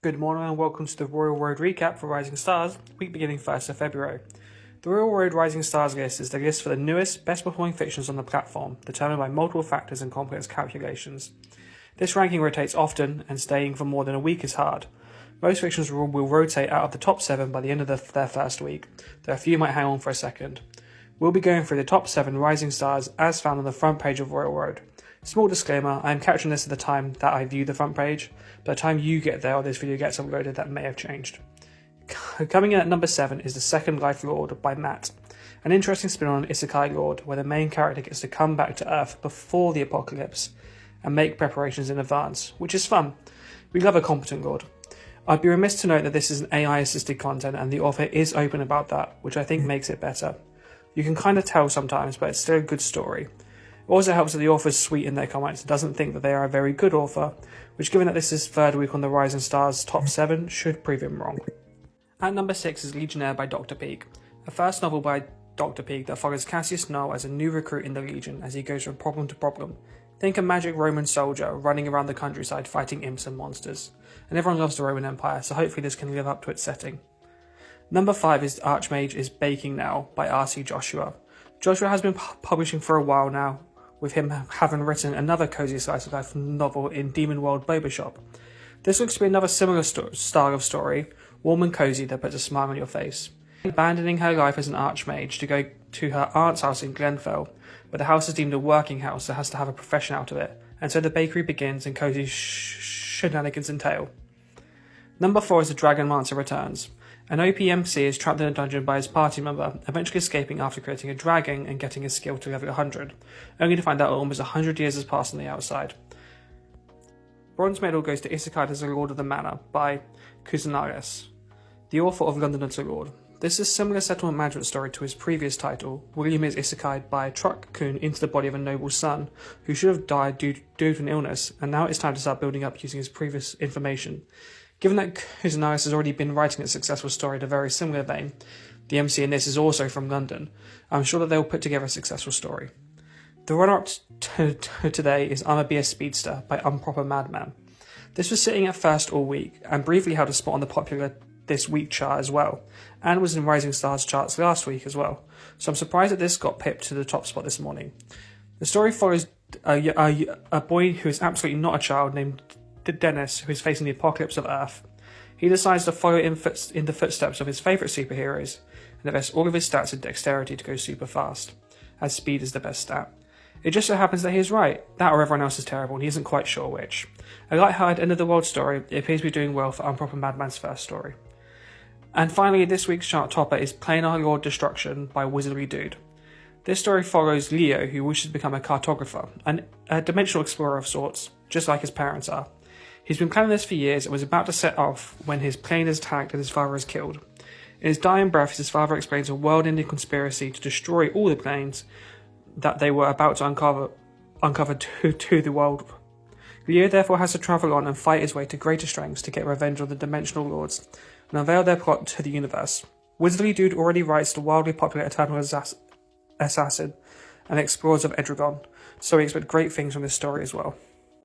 Good morning and welcome to the Royal Road recap for Rising Stars, week beginning 1st of February. The Royal Road Rising Stars list is the list for the newest, best performing fictions on the platform, determined by multiple factors and complex calculations. This ranking rotates often, and staying for more than a week is hard. Most fictions will rotate out of the top 7 by the end of their first week, though a few might hang on for a second. We'll be going through the top 7 Rising Stars as found on the front page of Royal Road. Small disclaimer, I am capturing this at the time that I view the front page. By the time you get there or this video gets uploaded, that may have changed. Coming in at number 7 is The Second Life Lord by Matt. An interesting spin on an Isekai Lord, where the main character gets to come back to Earth before the apocalypse and make preparations in advance, which is fun. We love a competent Lord. I'd be remiss to note that this is an AI-assisted content and the author is open about that, which I think makes it better. You can kind of tell sometimes, but it's still a good story. It also helps that the author is sweet in their comments and doesn't think that they are a very good author, which, given that this is third week on the Rising Stars top 7, should prove him wrong. At number 6 is Legionnaire by Dr. Peak, a first novel by Dr. Peak that follows Cassius Null as a new recruit in the Legion as he goes from problem to problem. Think a magic Roman soldier running around the countryside fighting imps and monsters. And everyone loves the Roman Empire, so hopefully this can live up to its setting. Number 5 is Archmage is Baking Now by R.C. Joshua. Joshua has been publishing for a while now, with him having written another cozy slice of life novel in Demon World Boba Shop. This looks to be another similar style of story, warm and cozy that puts a smile on your face. Abandoning her life as an archmage to go to her aunt's house in Glenfell, where the house is deemed a working house that has to have a profession out of it, and so the bakery begins and cozy shenanigans entail. Number 4 is The Dragonmancer Returns. An OPMC is trapped in a dungeon by his party member, eventually escaping after creating a dragon and getting his skill to level 100, only to find out almost 100 years has passed on the outside. Bronze medal goes to Isekai as the Lord of the Manor by Kusunares, the author of London as a Lord. This is a similar settlement management story to his previous title. William is isekai'd by a truck coon into the body of a noble's son, who should have died due to an illness, and now it's time to start building up using his previous information. Given that Kusunares has already been writing a successful story in a very similar vein, the MC in this is also from London, I'm sure that they will put together a successful story. The runner-up today is I'm a BS Speedster by Unproper Madman. This was sitting at first all week, and briefly held a spot on the popular This Week chart as well, and was in Rising Stars charts last week as well, so I'm surprised that this got pipped to the top spot this morning. The story follows a boy who is absolutely not a child named Dennis, who is facing the apocalypse of Earth. He decides to follow in the footsteps of his favourite superheroes and invests all of his stats in dexterity to go super fast, as speed is the best stat. It just so happens that he is right, that or everyone else is terrible and he isn't quite sure which. A light-hearted end-of-the-world story, it appears to be doing well for Unproper Madman's first story. And finally, this week's chart topper is Planar Lord Destruction by Wizardly Dude. This story follows Leo, who wishes to become a cartographer, a dimensional explorer of sorts, just like his parents are. He's been planning this for years and was about to set off when his plane is attacked and his father is killed. In his dying breath, his father explains a world-ending conspiracy to destroy all the planes that they were about to uncover to the world. Leo therefore has to travel on and fight his way to greater strengths to get revenge on the Dimensional Lords and unveil their plot to the universe. Wizardly Dude already writes the wildly popular Eternal Assassin and Explorers of Edragon, so we expect great things from this story as well.